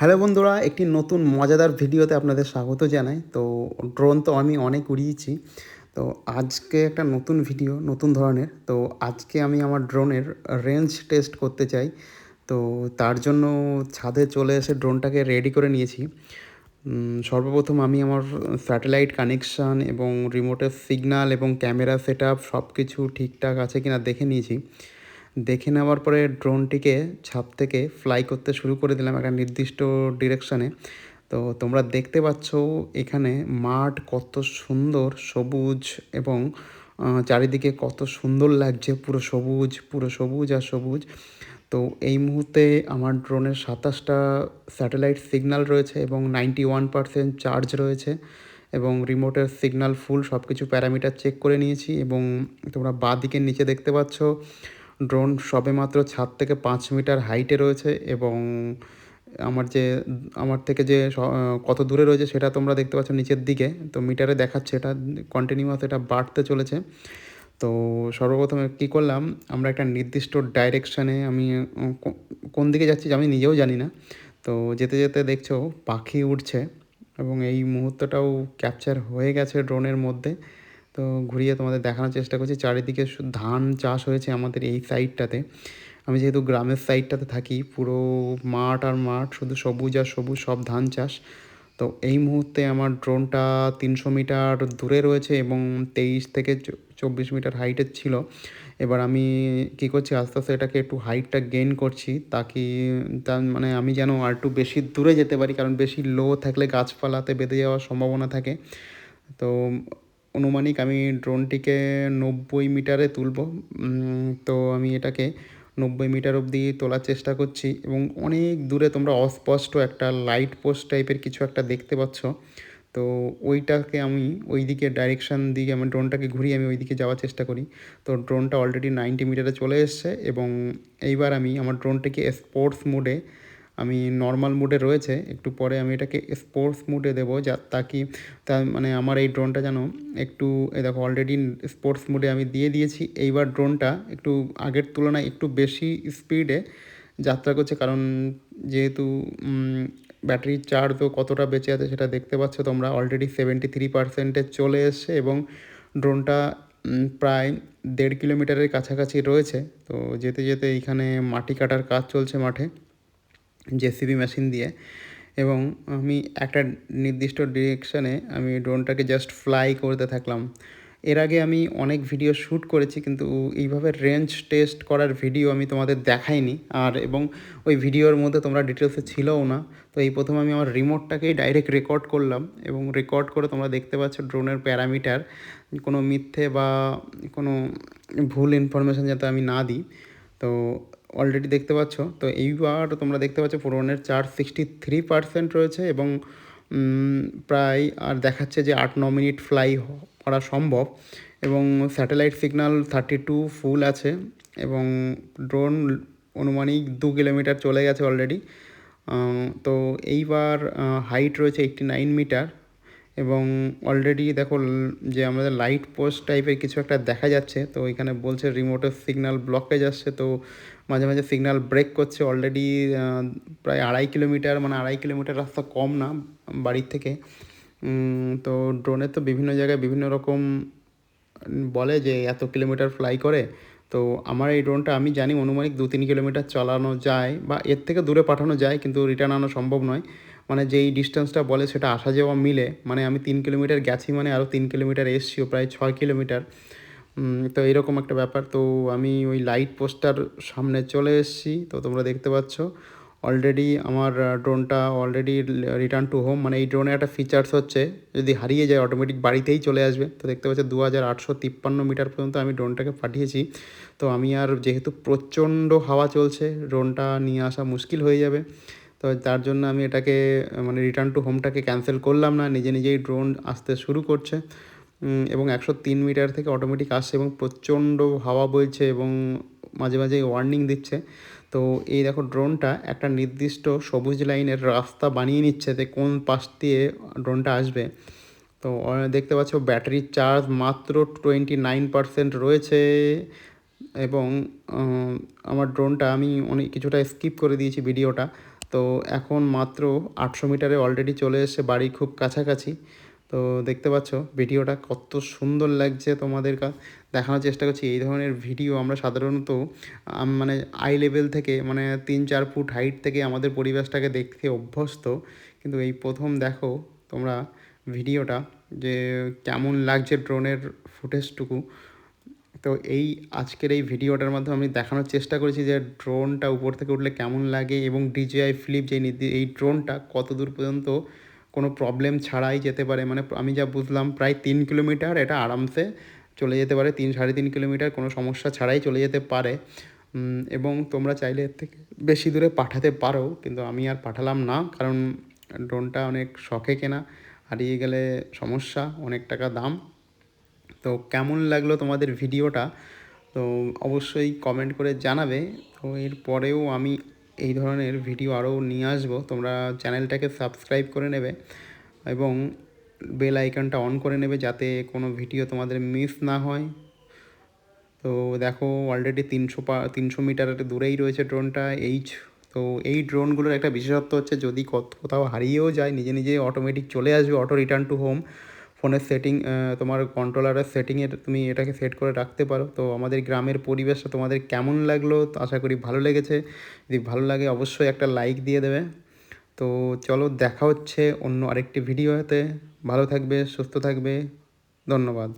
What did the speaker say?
Hello বন্ধুরা, একটি নতুন মজাদার ভিডিওতে আপনাদের স্বাগত জানাই। তো ড্রোন তো আমি অনেক উড়িয়েছি। তো আজকে একটা নতুন ভিডিও, নতুন ধরনের। তো আজকে আমি আমার ড্রোনের রেঞ্জ টেস্ট করতে চাই। তো তার জন্য ছাদে চলে এসে ড্রোনটাকে রেডি করে নিয়েছি। সর্বপ্রথম আমি আমার স্যাটেলাইট কানেকশান এবং রিমোটের সিগন্যাল এবং ক্যামেরা সেটআপ সব কিছু ঠিকঠাক আছে কিনা দেখে নিয়েছি। দেখে নেওয়ার পরে ড্রোনটিকে ছাদ থেকে ফ্লাই করতে শুরু করে দিলাম একটা নির্দিষ্ট ডিরেকশানে। তো তোমরা দেখতে পাচ্ছ এখানে মাঠ কত সুন্দর সবুজ এবং চারিদিকে কত সুন্দর লাগছে, পুরো সবুজ, পুরো সবুজ আর সবুজ। তো এই মুহূর্তে আমার ড্রোনের ২৭টা স্যাটেলাইট সিগন্যাল রয়েছে এবং 91% চার্জ রয়েছে এবং রিমোটের সিগন্যাল ফুল, সব কিছু প্যারামিটার চেক করে নিয়েছি। এবং তোমরা বাঁদিকের নিচে দেখতে পাচ্ছ ড্রোন সবেমাত্র ছাদ থেকে 5 মিটার হাইটে রয়েছে এবং আমার থেকে যে কত দূরে রয়েছে সেটা তোমরা দেখতে পাচ্ছ নিচের দিকে। তো মিটারে দেখাচ্ছে, এটা কন্টিনিউয়াস, এটা বাড়তে চলেছে। তো সর্বপ্রথমে কী করলাম, আমরা একটা নির্দিষ্ট ডাইরেকশানে, আমি কোন দিকে যাচ্ছি আমি নিজেও জানি না। তো যেতে যেতে দেখছো পাখি উড়ছে এবং এই মুহূর্তটাও ক্যাপচার হয়ে গেছে ড্রোনের মধ্যে। তো ঘুরিয়ে তোমাদের দেখানোর চেষ্টা করছি। চারিদিকে ধান চাষ হয়েছে আমাদের এই সাইডটাতে। আমি যেহেতু গ্রামের সাইডটাতে থাকি, পুরো মাঠ আর মাঠ, শুধু সবুজ আর সবুজ, সব ধান চাষ। তো এই মুহূর্তে আমার ড্রোনটা 300 মিটার দূরে রয়েছে এবং 23 থেকে 24 মিটার হাইটের ছিল। এবার আমি কী করছি, আস্তে আস্তে এটাকে একটু হাইটটা গেইন করছি, তাকে তার মানে আমি যেন আর একটু বেশি দূরে যেতে পারি, কারণ বেশি লো থাকলে গাছপালাতে বেঁধে যাওয়ার সম্ভাবনা থাকে। তো আনুমানিক আমি ড্রোনটিকে 90 মিটারে তুলব। তো আমি এটাকে 90 মিটার অবধি তোলার চেষ্টা করছি এবং অনেক দূরে তোমরা অস্পষ্ট একটা লাইট পোস্ট টাইপের কিছু একটা দেখতে পাচ্ছ। তো ওইটাকে আমি ওই দিকে ডাইরেকশান দিয়ে আমার ড্রোনটাকে ঘুরিয়ে আমি ওই দিকে যাওয়ার চেষ্টা করি। তো ড্রোনটা অলরেডি 90 মিটারে চলে এসছে এবং এইবার আমি আমার ড্রোনটাকে স্পোর্টস মোডে, আমি নর্মাল মোডে রয়েছে, একটু পরে আমি এটাকে স্পোর্টস মোডে দেবো, তাকে তার মানে আমার এই ড্রোনটা যেন একটু, এই দেখো অলরেডি স্পোর্টস মোডে আমি দিয়ে দিয়েছি। এইবার ড্রোনটা একটু আগের তুলনায় একটু বেশি স্পিডে যাত্রা করছে, কারণ যেহেতু ব্যাটারির চার্জও কতটা বেঁচে আছে সেটা দেখতে পাচ্ছ তোমরা। অলরেডি 73%-এ চলে এসছে এবং ড্রোনটা প্রায় 1.5 কিলোমিটারের কাছাকাছি রয়েছে। তো যেতে যেতে এইখানে মাটি কাটার কাজ চলছে মাঠে জেসিবি মেশিন দিয়ে, এবং আমি একটা নির্দিষ্ট ডিরেকশানে আমি ড্রোনটাকে জাস্ট ফ্লাই করতে থাকলাম। এর আগে আমি অনেক ভিডিও শ্যুট করেছি, কিন্তু এইভাবে রেঞ্জ টেস্ট করার ভিডিও আমি তোমাদের দেখাইনি, আর এবং ওই ভিডিওর মধ্যে তোমরা ডিটেলসে ছিলও না। তো এই প্রথম আমি আমার রিমোটটাকেই ডাইরেক্ট রেকর্ড করলাম এবং রেকর্ড করে তোমরা দেখতে পাচ্ছ ড্রোনের প্যারামিটার, কোনো মিথ্যে বা কোনো ভুল ইনফরমেশান যাতে আমি না দিই। তো অলরেডি দেখতে পাচ্ছ, তো এইবার তোমরা দেখতে পাচ্ছ ড্রোনের চার্জ 63% রয়েছে এবং প্রায় আর দেখাচ্ছে যে 8-9 মিনিট ফ্লাই করা সম্ভব এবং স্যাটেলাইট সিগন্যাল 32 ফুল আছে এবং ড্রোন আনুমানিক 2 কিলোমিটার চলে গেছে অলরেডি। তো এইবার হাইট রয়েছে 89 মিটার এবং অলরেডি দেখো যে আমাদের লাইট পোস্ট টাইপের কিছু একটা দেখা যাচ্ছে। তো এখানে বলছে রিমোটের সিগন্যাল ব্লকেজ আসছে, তো মাঝে মাঝে সিগন্যাল ব্রেক করছে। অলরেডি প্রায় 2.5 কিলোমিটার, মানে 2.5 কিলোমিটার রাস্তা কম না বাড়ির থেকে। তো ড্রোনের তো বিভিন্ন জায়গায় বিভিন্ন রকম বলে যে এত কিলোমিটার ফ্লাই করে। তো আমার এই ড্রোনটা আমি জানি আনুমানিক 2-3 কিলোমিটার চালানো যায় বা এর থেকে দূরে পাঠানো যায়, কিন্তু রিটার্ন আনা সম্ভব নয়। মানে যেই ডিস্টেন্সটা বলে সেটা আসা যাওয়া মিলে, মানে আমি 3 কিলোমিটার গেছি, মানে আরও 3 কিলোমিটার এসছিও, প্রায় 6 কিলোমিটার। তো এরকম একটা ব্যাপার। তো আমি ওই লাইট পোস্টটার সামনে চলে এসেছি, তো তোমরা দেখতে পাচ্ছ অলরেডি আমার ড্রোনটা অলরেডি রিটার্ন টু হোম। মানে এই ড্রোনের একটা ফিচার্স হচ্ছে, যদি হারিয়ে যায় অটোমেটিক বাড়িতেই চলে আসবে। তো দেখতে পাচ্ছ 2853 মিটার পর্যন্ত আমি ড্রোনটাকে পাঠিয়েছি। তো আমি আর, যেহেতু প্রচণ্ড হাওয়া চলছে, ড্রোনটা নিয়ে আসা মুশকিল হয়ে যাবে। তো তার জন্য আমি এটাকে মানে রিটার্ন টু হোমটাকে ক্যান্সেল করলাম না, নিজে নিজেই ড্রোন আসতে শুরু করছে এবং 103 মিটার থেকে অটোমেটিক আসছে এবং প্রচণ্ড হাওয়া বইছে এবং মাঝে মাঝে ওয়ার্নিং দিচ্ছে। তো এই দেখো ড্রোনটা একটা নির্দিষ্ট সবুজ লাইনের রাস্তা বানিয়ে নিচ্ছে যে কোন পাশ দিয়ে ড্রোনটা আসবে। তো দেখতে পাচ্ছ ব্যাটারির চার্জ মাত্র 29% রয়েছে এবং আমার ড্রোনটা আমি অনেক কিছুটা স্কিপ করে দিয়েছি ভিডিওটা। তো এখন মাত্র 800 মিটারে অলরেডি চলে এসেছে বাড়ির খুব কাছাকাছি। তো দেখতে পাচ্ছ ভিডিওটা কত সুন্দর লাগছে তোমাদের দেখানোর চেষ্টা করছি। এই ধরনের ভিডিও আমরা সাধারণত মানে আই লেভেল থেকে মানে 3-4 ফুট হাইট থেকে আমাদের পরিবেশটাকে দেখতে অভ্যস্ত, কিন্তু এই প্রথম দেখো তোমরা ভিডিওটা যে কেমন লাগছে ড্রোনের ফুটেজটুকু। তো আজকের এই ভিডিওটার মাধ্যমে আমি দেখানোর চেষ্টা করেছি যে ড্রোনটা উপর থেকে উঠলে কেমন লাগে এবং DJI ফ্লিপ এই ড্রোনটা কত দূর পর্যন্ত কোনো প্রবলেম ছাড়াই যেতে পারে। মানে আমি যা বুঝলাম প্রায় 3 কিলোমিটার এটা আরামসে চলে যেতে পারে, 3-3.5 কিলোমিটার কোনো সমস্যা ছাড়াই চলে যেতে পারে। এবং তোমরা চাইলে এর থেকে বেশি দূরে পাঠাতে পারো, কিন্তু আমি আর পাঠালাম না, কারণ ড্রোনটা অনেক শখে কেনা, হারিয়ে গেলে সমস্যা, অনেক টাকা দাম। তো কেমন লাগলো তোমাদের ভিডিওটা তো অবশ্যই কমেন্ট করে জানাবে। তো এরপরেও আমি এই ধরনের ভিডিও আরও নিয়ে আসবো, তোমরা চ্যানেলটাকে সাবস্ক্রাইব করে নেবে এবং বেল আইকনটা অন করে নেবে যাতে কোনো ভিডিও তোমাদের মিস না হয়। তো দেখো অলরেডি 300 মিটার দূরেই রয়েছে ড্রোনটা। তো এই ড্রোনগুলোর একটা বিশেষত্ব হচ্ছে যদি কোথাও হারিয়েও যায় নিজে নিজে অটোমেটিক চলে আসবে, অটো রিটার্ন টু হোম। ফোনের সেটিং, তোমার কন্ট্রোলারের সেটিংয়ে তুমি এটাকে সেট করে রাখতে পারো। তো আমাদের গ্রামের পরিবেশটা তোমাদের কেমন লাগলো, আশা করি ভালো লেগেছে। যদি ভালো লাগে অবশ্যই একটা লাইক দিয়ে দেবে। তো চলো দেখা হচ্ছে অন্য আরেকটি ভিডিওতে। ভালো থাকবে, সুস্থ থাকবে, ধন্যবাদ।